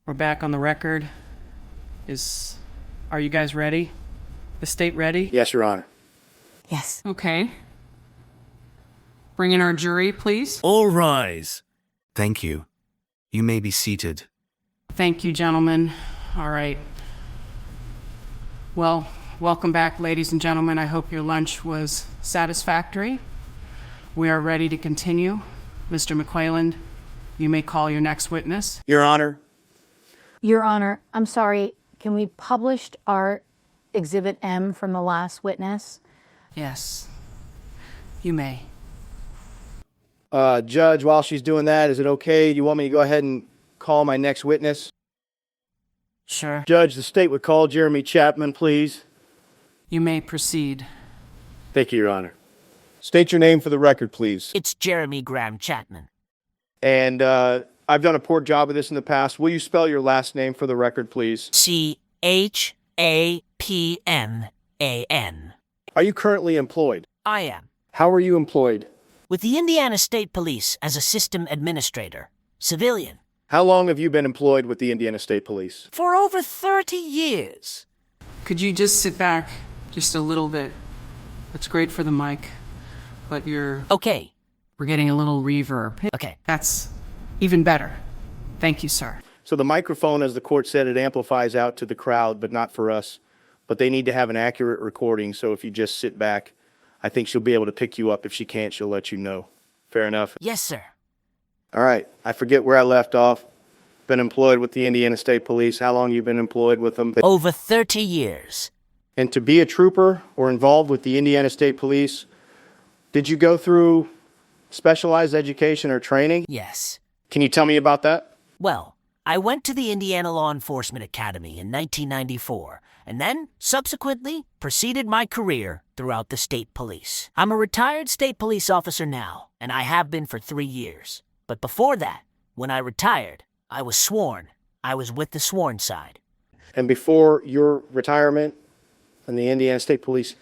We're back on the record. Are you guys ready? The state ready? Yes, Your Honor. Yes. Okay. Bring in our jury, please. All rise. Thank you. You may be seated. Thank you, gentlemen. All right. Well, welcome back, ladies and gentlemen. I hope your lunch was satisfactory. We are ready to continue. Mr. McClelland, you may call your next witness. Your Honor. Your Honor, I'm sorry, can we publish our Exhibit M from the last witness? Yes, you may. Judge, while she's doing that, is it okay? Do you want me to go ahead and call my next witness? Sure. Judge, the state would call Jeremy Chapman, please. You may proceed. Thank you, Your Honor. State your name for the record, please. It's Jeremy Graham Chapman. And I've done a poor job of this in the past. Will you spell your last name for the record, please? Chapman. Are you currently employed? I am. How are you employed? With the Indiana State Police as a system administrator. Civilian. How long have you been employed with the Indiana State Police? For over 30 years. Could you just sit back just a little bit? That's great for the mic, but Okay. we're getting a little reverb. Okay. That's even better. Thank you, sir. So the microphone, as the court said, it amplifies out to the crowd, but not for us. But they need to have an accurate recording, so if you just sit back, I think she'll be able to pick you up. If she can't, she'll let you know. Fair enough? Yes, sir. All right. I forget where I left off. Been employed with the Indiana State Police. How long you been employed with them? Over 30 years. And to be a trooper or involved with the Indiana State Police, did you go through specialized education or training? Yes. Can you tell me about that? Well, I went to the Indiana Law Enforcement Academy in 1994, and then, subsequently, proceeded my career throughout the state police. I'm a retired state police officer now, and I have been for 3 years. But before that, when I retired, I was sworn. I was with the sworn side. And before your retirement in the Indiana State Police,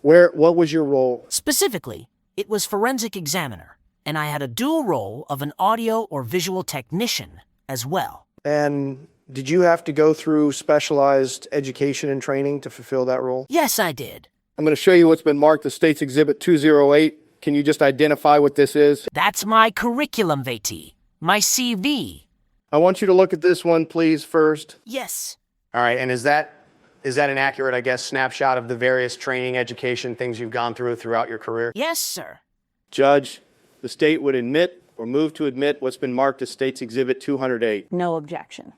what was your role? Specifically, it was forensic examiner, and I had a dual role of an audio or visual technician as well. And did you have to go through specialized education and training to fulfill that role? Yes, I did. I'm going to show you what's been marked the State's Exhibit 208. Can you just identify what this is? That's my curriculum vitae, my CV. I want you to look at this one, please, first. Yes. All right, and is that an accurate, I guess, snapshot of the various training, education, things you've gone throughout your career? Yes, sir. Judge, the state would admit or move to admit what's been marked as State's Exhibit 208. No objection.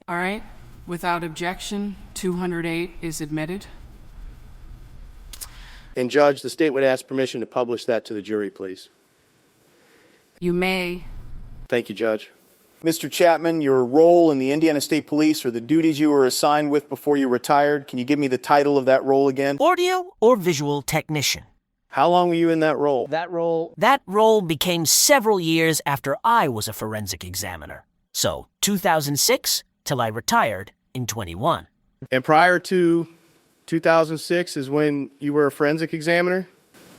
All right. Without objection, 208 is admitted. And Judge, the state would ask permission to publish that to the jury, please. You may. Thank you, Judge. Mr. Chapman, your role in the Indiana State Police or the duties you were assigned with before you retired, can you give me the title of that role again? Audio or visual technician. How long were you in that role? That role became several years after I was a forensic examiner. So, 2006 till I retired in 21. And prior to 2006 is when you were a forensic examiner?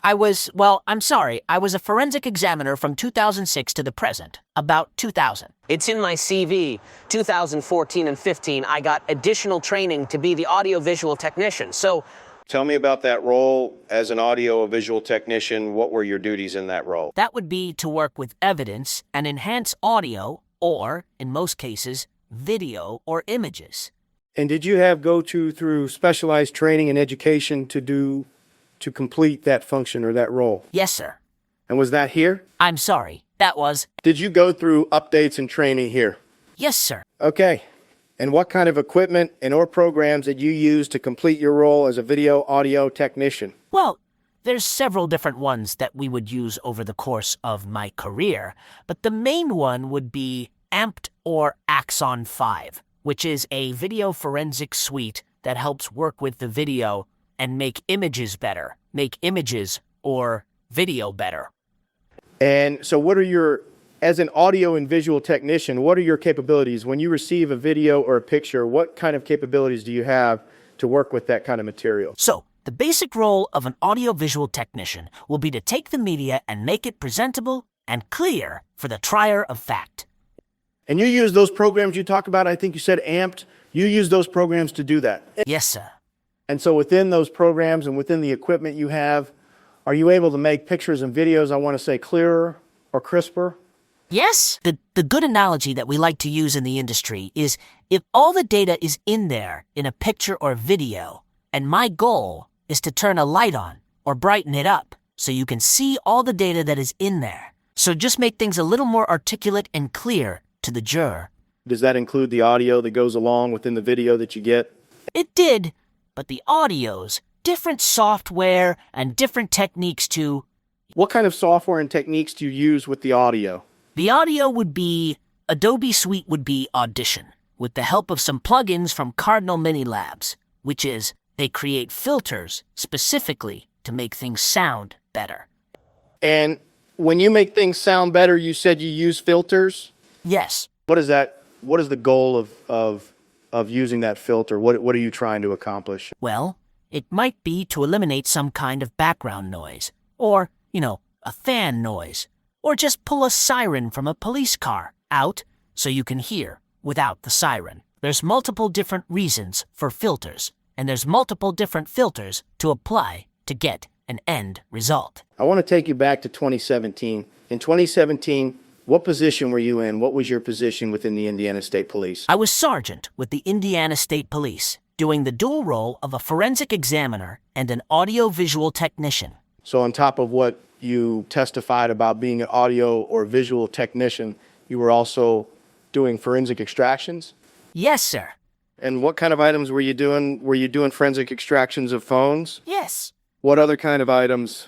I was a forensic examiner from 2006 to the present, about 2000. It's in my CV. 2014 and 15, I got additional training to be the audiovisual technician. So, tell me about that role as an audio visual technician. What were your duties in that role? that would be to work with evidence and enhance audio or, in most cases, video or images. And did you have through specialized training and education to complete that function or that role? Yes, sir. And was that here? I'm sorry. That was... Did you go through updates and training here? Yes, sir. Okay. And what kind of equipment or programs did you use to complete your role as a video audio technician? Well, there's several different ones that we would use over the course of my career, but the main one would be Amped or Axon 5, which is a video forensic suite that helps work with the video and make images better, make images or video better. And so as an audio and visual technician, what are your capabilities? When you receive a video or a picture, what kind of capabilities do you have to work with that kind of material? So, the basic role of an audiovisual technician will be to take the media and make it presentable and clear for the trier of fact. And you use those programs you talk about, I think you said Amped, you use those programs to do that. Yes, sir. And so within those programs and within the equipment you have, are you able to make pictures and videos, I want to say, clearer or crisper? Yes. The good analogy that we like to use in the industry is if all the data is in there in a picture or video, and my goal is to turn a light on or brighten it up so you can see all the data that is in there. So just make things a little more articulate and clear to the juror. Does that include the audio that goes along within the video that you get? It did, but the audio's different software and different techniques to... What kind of software and techniques do you use with the audio? The audio would be... Adobe Suite would be Audition, with the help of some plugins from Cardinal Mini Labs, which is they create filters specifically to make things sound better. And when you make things sound better, you said you use filters? Yes. What is that? What is the goal of using that filter? What are you trying to accomplish? Well, it might be to eliminate some kind of background noise, or, a fan noise, or just pull a siren from a police car out so you can hear without the siren. There's multiple different reasons for filters, and there's multiple different filters to apply to get an end result. I want to take you back to 2017. In 2017, what position were you in? What was your position within the Indiana State Police? I was sergeant with the Indiana State Police, doing the dual role of a forensic examiner and an audio-visual technician. So on top of what you testified about being an audio or visual technician, you were also doing forensic extractions? Yes, sir. And what kind of items were you doing? Were you doing forensic extractions of phones? Yes. What other kind of items?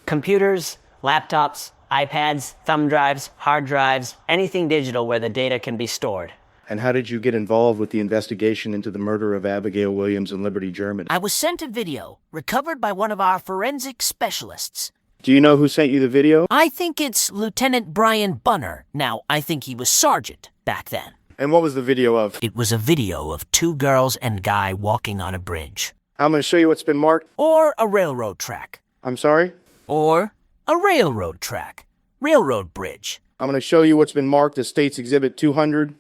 Computers, laptops, iPads, thumb drives, hard drives, anything digital where the data can be stored. And how did you get involved with the investigation into the murder of Abigail Williams and Liberty German? I was sent a video recovered by one of our forensic specialists. Do you know who sent you the video? I think it's Lieutenant Brian Bunner. Now, I think he was sergeant back then. And what was the video of? It was a video of two girls and guy walking on a bridge. I'm going to show you what's been marked. Or a railroad track. I'm sorry? Or a railroad track. Railroad bridge. I'm going to show you what's been marked as State's Exhibit 200,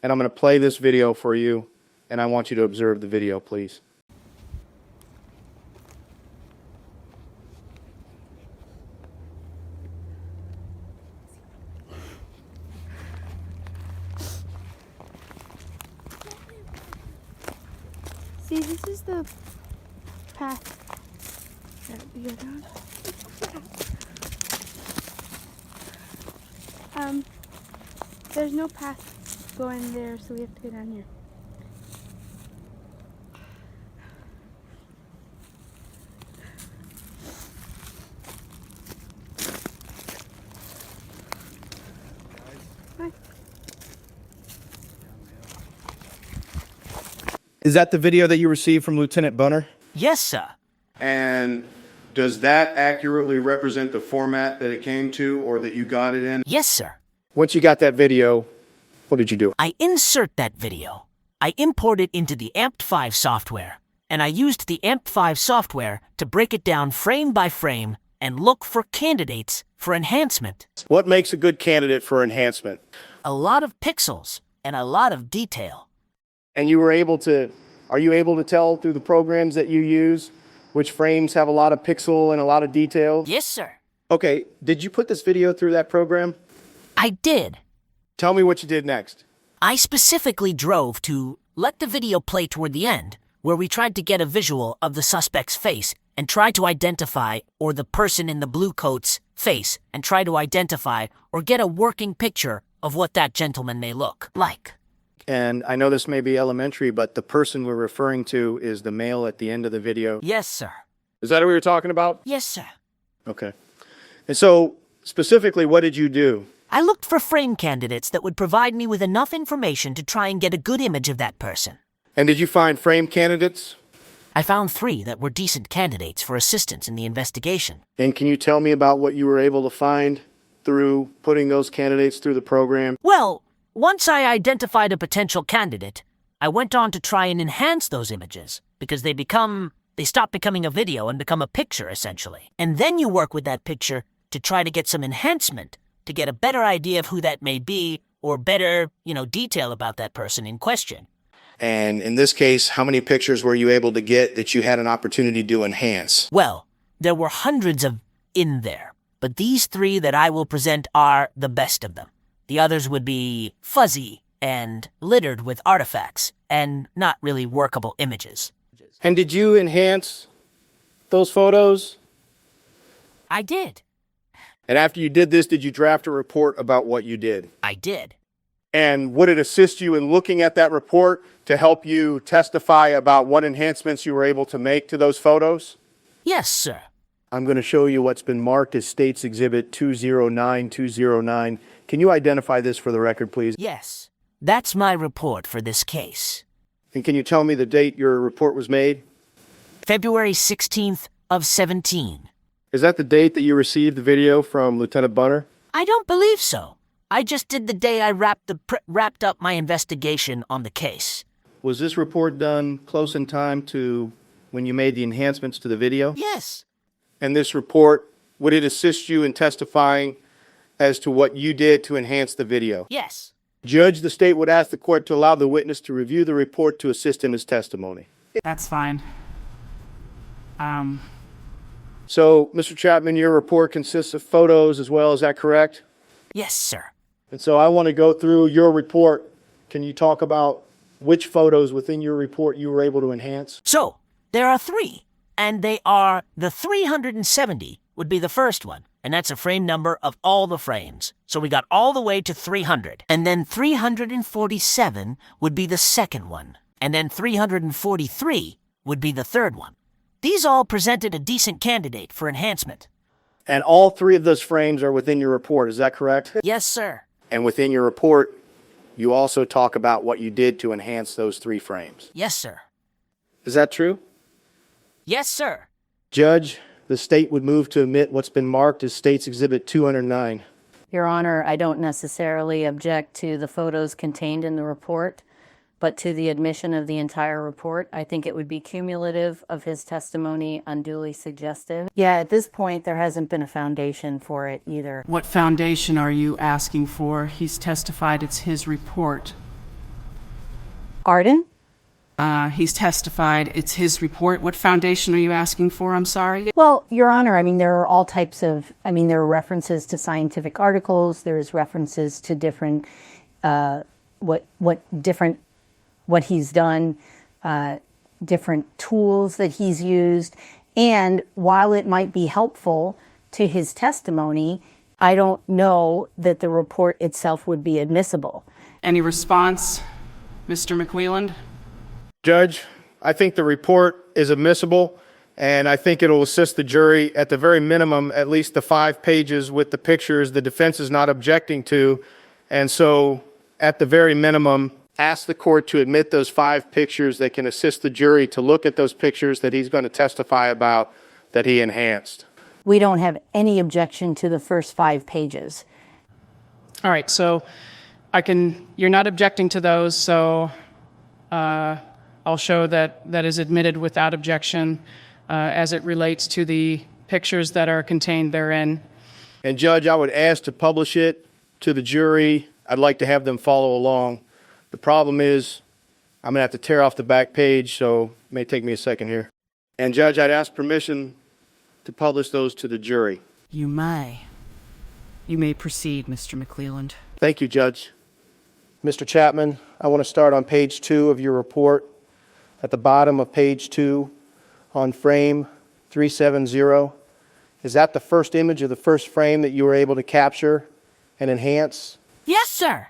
and I'm going to play this video for you, and I want you to observe the video, please. See, this is the path that we go down. There's no path going there, so we have to go down here. Hi. Is that the video that you received from Lieutenant Bunner? Yes, sir. And does that accurately represent the format that it came to or that you got it in? Yes, sir. Once you got that video, what did you do? I insert that video. I import it into the AMP5 software, and I used the AMP5 software to break it down frame by frame and look for candidates for enhancement. What makes a good candidate for enhancement? A lot of pixels and a lot of detail. And are you able to tell through the programs that you use which frames have a lot of pixel and a lot of detail? Yes, sir. Okay, did you put this video through that program? I did. Tell me what you did next. I specifically drove to let the video play toward the end, where we tried to get a visual of the suspect's face and try to identify, or the person in the blue coat's face, and try to identify or get a working picture of what that gentleman may look like. And I know this may be elementary, but the person we're referring to is the male at the end of the video. Yes, sir. Is that what we were talking about? Yes, sir. Okay. And so, specifically, what did you do? I looked for frame candidates that would provide me with enough information to try and get a good image of that person. And did you find frame candidates? I found 3 that were decent candidates for assistance in the investigation. And can you tell me about what you were able to find through putting those candidates through the program? Well, once I identified a potential candidate, I went on to try and enhance those images, because they stop becoming a video and become a picture, essentially. And then you work with that picture to try to get some enhancement, to get a better idea of who that may be, or better, detail about that person in question. And in this case, how many pictures were you able to get that you had an opportunity to enhance? Well, there were hundreds of in there, but these 3 that I will present are the best of them. The others would be fuzzy and littered with artifacts and not really workable images. And did you enhance those photos? I did. And after you did this, did you draft a report about what you did? I did. And would it assist you in looking at that report to help you testify about what enhancements you were able to make to those photos? Yes, sir. I'm going to show you what's been marked as State's Exhibit 209209. Can you identify this for the record, please? Yes. That's my report for this case. And can you tell me the date your report was made? February 16th of 17. Is that the date that you received the video from Lieutenant Bunner? I don't believe so. I just did the day I wrapped up my investigation on the case. Was this report done close in time to when you made the enhancements to the video? Yes. And this report, would it assist you in testifying as to what you did to enhance the video? Yes. Judge, the state would ask the court to allow the witness to review the report to assist in his testimony. That's fine. So, Mr. Chapman, your report consists of photos as well, is that correct? Yes, sir. And so I want to go through your report. Can you talk about which photos within your report you were able to enhance? So, there are 3, and they are the 370 would be the first one, and that's a frame number of all the frames. So we got all the way to 300. And then 347 would be the second one, and then 343 would be the third one. These all presented a decent candidate for enhancement. And all 3 of those frames are within your report, is that correct? Yes, sir. And within your report, you also talk about what you did to enhance those 3 frames. Yes, sir. Is that true? Yes, sir. Judge, the state would move to admit what's been marked as State's Exhibit 209. Your Honor, I don't necessarily object to the photos contained in the report, but to the admission of the entire report, I think it would be cumulative of his testimony, unduly suggestive. Yeah, at this point, there hasn't been a foundation for it either. What foundation are you asking for? He's testified it's his report. Arden? He's testified it's his report. What foundation are you asking for? I'm sorry. Well, Your Honor, I mean, there are all types of, there are references to scientific articles, there's references to different, what he's done, different tools that he's used. And while it might be helpful to his testimony, I don't know that the report itself would be admissible. Any response, Mr. McWeland? Judge, I think the report is admissible, and I think it'll assist the jury at the very minimum, at least the 5 pages with the pictures the defense is not objecting to. And so, at the very minimum, ask the court to admit those 5 pictures that can assist the jury to look at those pictures that he's going to testify about that he enhanced. We don't have any objection to the first 5 pages. All right, so you're not objecting to those, so I'll show that is admitted without objection as it relates to the pictures that are contained therein. And Judge, I would ask to publish it to the jury. I'd like to have them follow along. The problem is I'm going to have to tear off the back page, so it may take me a second here. And Judge, I'd ask permission to publish those to the jury. You may. You may proceed, Mr. McClelland. Thank you, Judge. Mr. Chapman, I want to start on page 2 of your report. At the bottom of page 2, on frame 370, is that the first image of the first frame that you were able to capture and enhance? Yes, sir.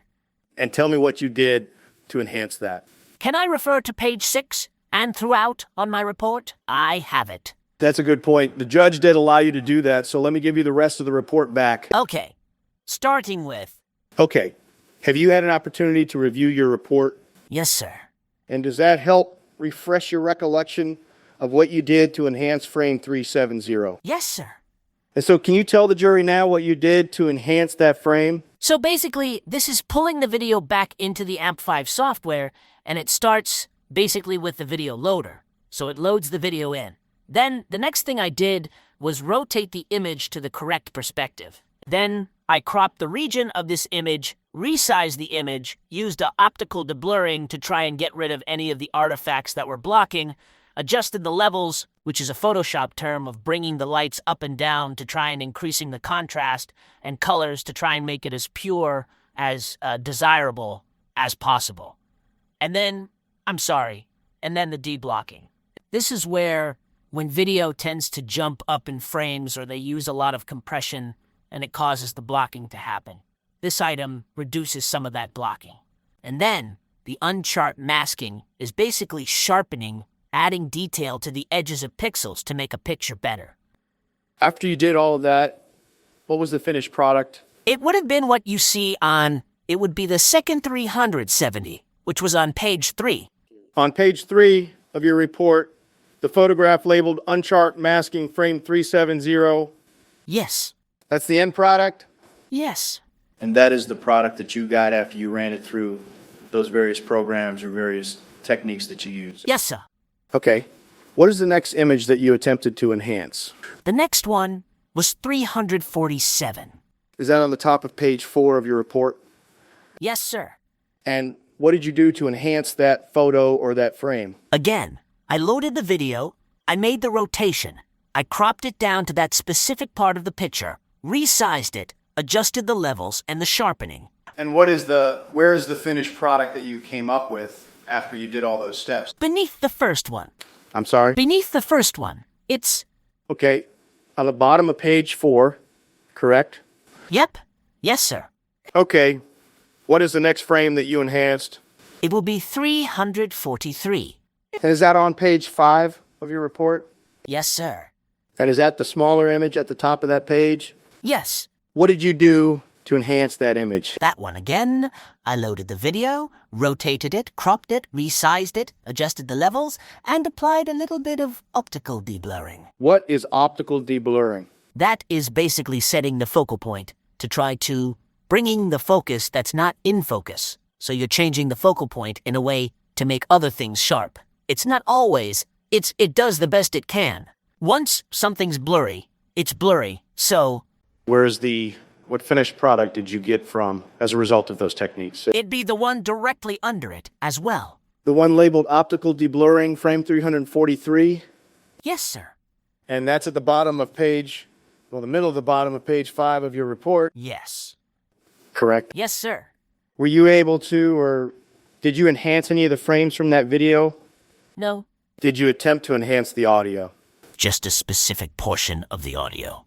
And tell me what you did to enhance that. Can I refer to page 6 and throughout on my report? I have it. That's a good point. The judge did allow you to do that, so let me give you the rest of the report back. Okay. Starting with... Okay. Have you had an opportunity to review your report? Yes, sir. And does that help refresh your recollection of what you did to enhance frame 370? Yes, sir. And so can you tell the jury now what you did to enhance that frame? So basically, this is pulling the video back into the AMP5 software, and it starts basically with the video loader. So it loads the video in. Then the next thing I did was rotate the image to the correct perspective. Then I cropped the region of this image, resized the image, used an optical deblurring to try and get rid of any of the artifacts that were blocking, adjusted the levels, which is a Photoshop term of bringing the lights up and down to try and increasing the contrast, and colors to try and make it as pure, as desirable as possible. And then, and then the deblocking. This is where, when video tends to jump up in frames or they use a lot of compression and it causes the blocking to happen, this item reduces some of that blocking. And then, the unsharp masking is basically sharpening, adding detail to the edges of pixels to make a picture better. After you did all of that, what was the finished product? It would have been what you see on, it would be the second 370, which was on page 3. On page 3 of your report, the photograph labeled unsharp masking frame 370. Yes. That's the end product? Yes. And that is the product that you got after you ran it through those various programs or various techniques that you used? Yes, sir. Okay. What is the next image that you attempted to enhance? The next one was 347. Is that on the top of page 4 of your report? Yes, sir. And what did you do to enhance that photo or that frame? Again, I loaded the video, I made the rotation, I cropped it down to that specific part of the picture, resized it, adjusted the levels and the sharpening. And where is the finished product that you came up with after you did all those steps? Beneath the first one. I'm sorry? Beneath the first one. It's... Okay. On the bottom of page 4, correct? Yep. Yes, sir. Okay. What is the next frame that you enhanced? It will be 343. And is that on page 5 of your report? Yes, sir. And is that the smaller image at the top of that page? Yes. What did you do to enhance that image? That one again. I loaded the video, rotated it, cropped it, resized it, adjusted the levels, and applied a little bit of optical deblurring. What is optical deblurring? That is basically setting the focal point to try to bringing the focus that's not in focus. So you're changing the focal point in a way to make other things sharp. It's not always. It does the best it can. Once something's blurry, it's blurry. So What finished product did you get from as a result of those techniques? it'd be the one directly under it as well. The one labeled optical deblurring, frame 343? Yes, sir. And that's at the bottom of the middle of the bottom of page 5 of your report? Yes. Correct. Yes, sir. Were you able to, or did you enhance any of the frames from that video? No. Did you attempt to enhance the audio? Just a specific portion of the audio.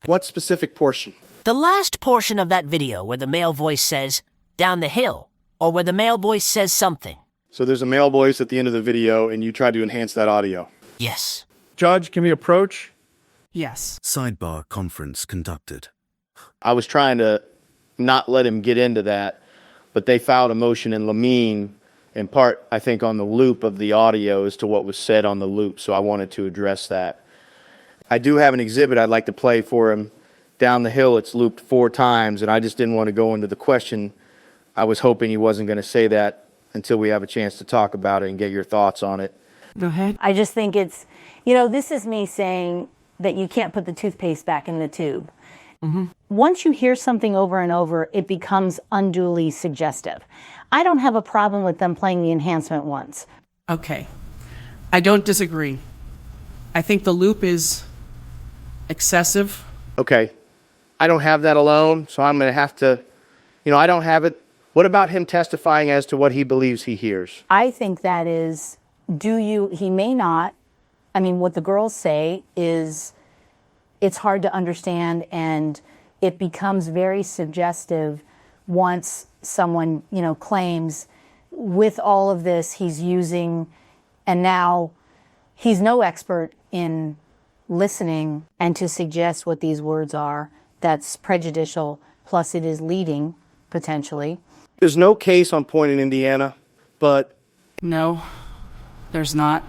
What specific portion? The last portion of that video where the male voice says, down the hill, or where the male voice says something. So there's a male voice at the end of the video, and you tried to enhance that audio? Yes. Judge, can we approach? Yes. Sidebar conference conducted. I was trying to not let him get into that, but they filed a motion in Lamine, in part, I think, on the loop of the audio as to what was said on the loop, so I wanted to address that. I do have an exhibit I'd like to play for him. Down the hill, it's looped 4 times, and I just didn't want to go into the question. I was hoping he wasn't going to say that until we have a chance to talk about it and get your thoughts on it. Go ahead. I just think it's, this is me saying that you can't put the toothpaste back in the tube. Mm-hmm. Once you hear something over and over, it becomes unduly suggestive. I don't have a problem with them playing the enhancement once. Okay. I don't disagree. I think the loop is excessive. Okay. I don't have that alone, so I'm going to have to, I don't have it. What about him testifying as to what he believes he hears? I think that is, he may not. I mean, what the girls say is it's hard to understand, and it becomes very suggestive once someone, claims with all of this he's using, and now he's no expert in listening, and to suggest what these words are, that's prejudicial, plus it is leading, potentially. There's no case on point in Indiana, but... No, there's not.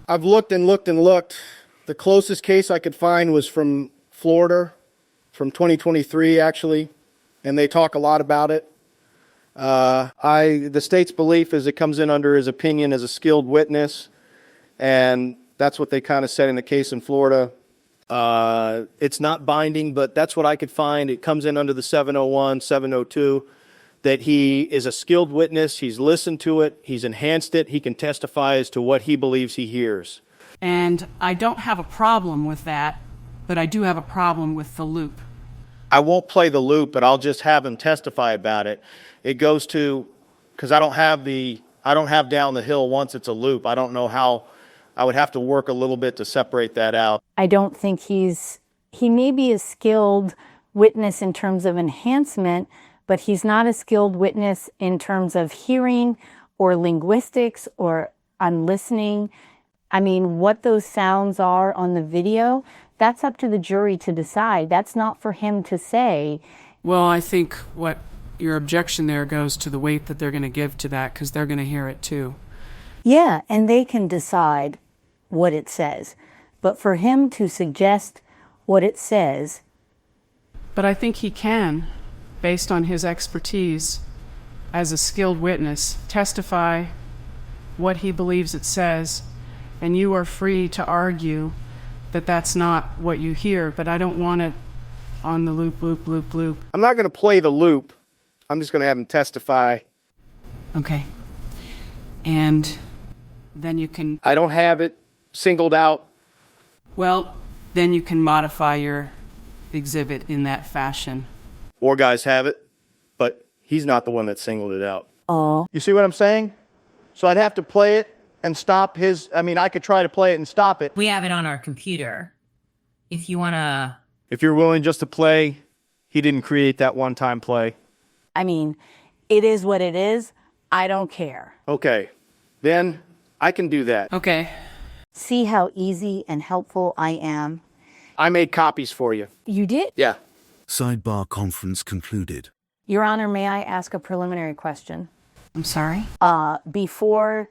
I've looked and looked and looked. The closest case I could find was from Florida, from 2023, actually, and they talk a lot about it. The state's belief is it comes in under his opinion as a skilled witness, and that's what they kind of said in the case in Florida. It's not binding, but that's what I could find. It comes in under the 701, 702, that he is a skilled witness. He's listened to it. He's enhanced it. He can testify as to what he believes he hears. And I don't have a problem with that, but I do have a problem with the loop. I won't play the loop, but I'll just have him testify about it. It goes to, because I don't have down the hill once it's a loop. I don't know how, I would have to work a little bit to separate that out. I don't think he may be a skilled witness in terms of enhancement, but he's not a skilled witness in terms of hearing or linguistics or on listening. I mean, what those sounds are on the video, that's up to the jury to decide. That's not for him to say. Well, I think what your objection there goes to the weight that they're going to give to that, because they're going to hear it too. Yeah, and they can decide what it says. But for him to suggest what it says. But I think he can, based on his expertise as a skilled witness, testify what he believes it says, and you are free to argue that that's not what you hear, but I don't want it on the loop, loop, loop, loop. I'm not going to play the loop. I'm just going to have him testify. Okay. And then you can... I don't have it singled out. Well, then you can modify your exhibit in that fashion. Or guys have it, but he's not the one that singled it out. Oh. You see what I'm saying? So I'd have to play it and stop his, I could try to play it and stop it. We have it on our computer. If you want to... If you're willing just to play, he didn't create that one-time play. I mean, it is what it is. I don't care. Okay, then I can do that. Okay. See how easy and helpful I am? I made copies for you. You did? Yeah. Sidebar conference concluded. Your Honor, may I ask a preliminary question? I'm sorry? Before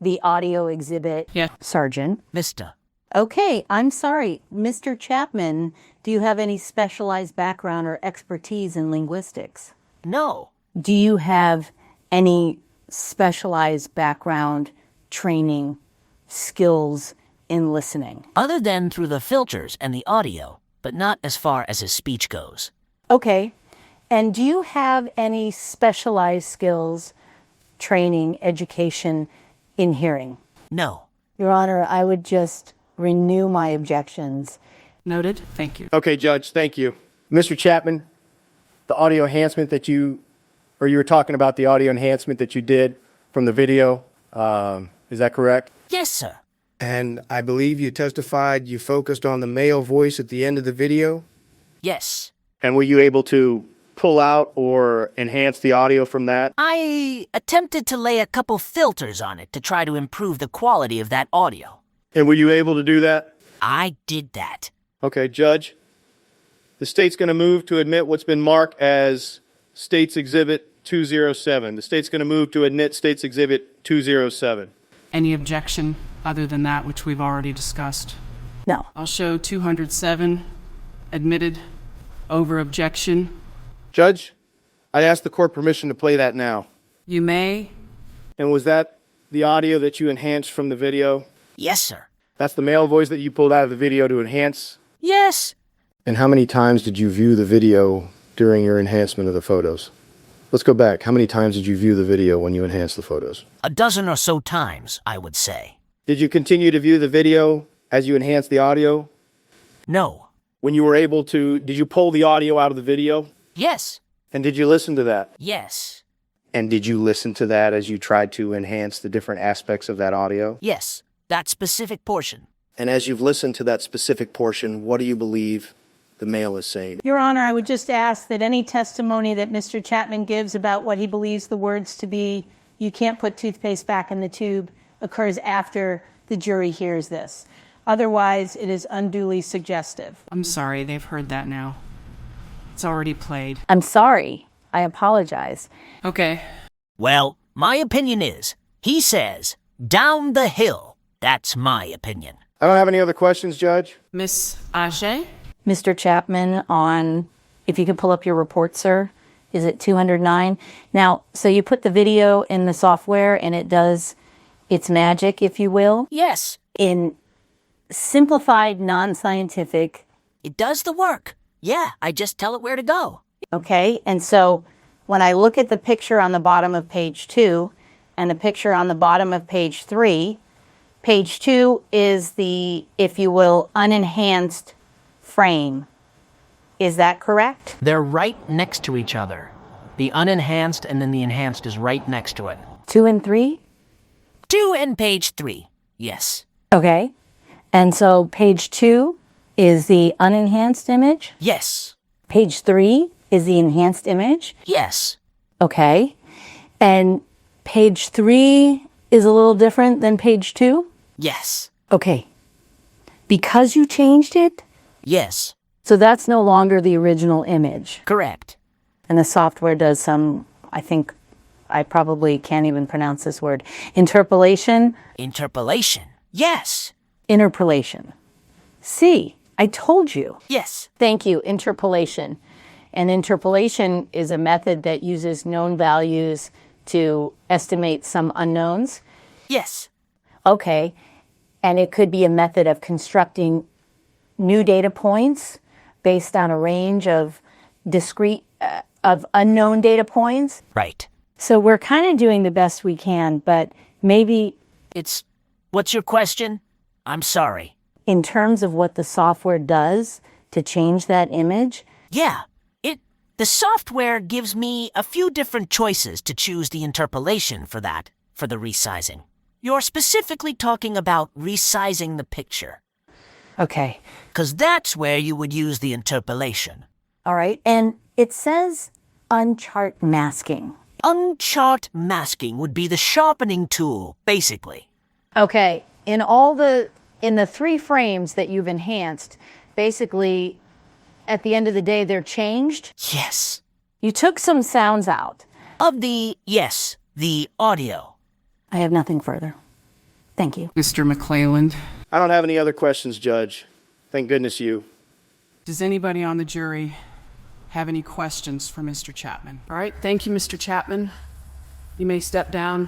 the audio exhibit, Yeah. Sergeant. Mister. Okay, I'm sorry. Mr. Chapman, do you have any specialized background or expertise in linguistics? No. Do you have any specialized background, training, skills in listening? Other than through the filters and the audio, but not as far as his speech goes. Okay. And do you have any specialized skills, training, education in hearing? No. Your Honor, I would just renew my objections. Noted. Thank you. Okay, Judge, thank you. Mr. Chapman, the audio enhancement that you were talking about the audio enhancement that you did from the video, is that correct? Yes, sir. And I believe you testified you focused on the male voice at the end of the video? Yes. And were you able to pull out or enhance the audio from that? I attempted to lay a couple filters on it to try to improve the quality of that audio. And were you able to do that? I did that. Okay, Judge. The state's going to move to admit what's been marked as State's Exhibit 207. The state's going to move to admit State's Exhibit 207. Any objection other than that which we've already discussed? No. I'll show 207 admitted over objection. Judge, I ask the court permission to play that now. You may. And was that the audio that you enhanced from the video? Yes, sir. That's the male voice that you pulled out of the video to enhance? Yes. And how many times did you view the video during your enhancement of the photos? Let's go back. How many times did you view the video when you enhanced the photos? A dozen or so times, I would say. Did you continue to view the video as you enhanced the audio? No. When you were able to, did you pull the audio out of the video? Yes. And did you listen to that? Yes. And did you listen to that as you tried to enhance the different aspects of that audio? Yes. That specific portion. And as you've listened to that specific portion, what do you believe the male is saying? Your Honor, I would just ask that any testimony that Mr. Chapman gives about what he believes the words to be, you can't put toothpaste back in the tube, occurs after the jury hears this. Otherwise, it is unduly suggestive. I'm sorry, they've heard that now. It's already played. I'm sorry. I apologize. Okay. Well, my opinion is, he says, down the hill. That's my opinion. I don't have any other questions, Judge. Miss Ajay? Mr. Chapman, if you could pull up your report, sir, is it 209? Now, so you put the video in the software and it does its magic, if you will? Yes. In simplified, non-scientific. It does the work. Yeah, I just tell it where to go. Okay, and so when I look at the picture on the bottom of page 2 and the picture on the bottom of page 3, page 2 is the, if you will, unenhanced frame. Is that correct? They're right next to each other. The unenhanced and then the enhanced is right next to it. 2 and 3? 2 and page 3. Yes. Okay, and so page 2 is the unenhanced image? Yes. Page 3 is the enhanced image? Yes. Okay, and page 3 is a little different than page 2? Yes. Okay, because you changed it? Yes. So that's no longer the original image. Correct. And the software does some, I think, I probably can't even pronounce this word, interpolation? Interpolation. Yes. Interpolation. See, I told you. Yes. Thank you, interpolation. And interpolation is a method that uses known values to estimate some unknowns. Yes. Okay, and it could be a method of constructing new data points based on a range of discrete, of unknown data points. Right. So we're kind of doing the best we can, but maybe What's your question? I'm sorry. in terms of what the software does to change that image. Yeah. The software gives me a few different choices to choose the interpolation for that, for the resizing. You're specifically talking about resizing the picture. Okay. 'Cause that's where you would use the interpolation. All right. And it says unchart masking. Unchart masking would be the sharpening tool, basically. Okay. In the 3 frames that you've enhanced, basically, at the end of the day, they're changed. Yes. You took some sounds out. The audio. I have nothing further. Thank you. Mr. McClelland, I don't have any other questions, Judge. Thank goodness you. does anybody on the jury have any questions for Mr. Chapman? All right, thank you, Mr. Chapman. You may step down.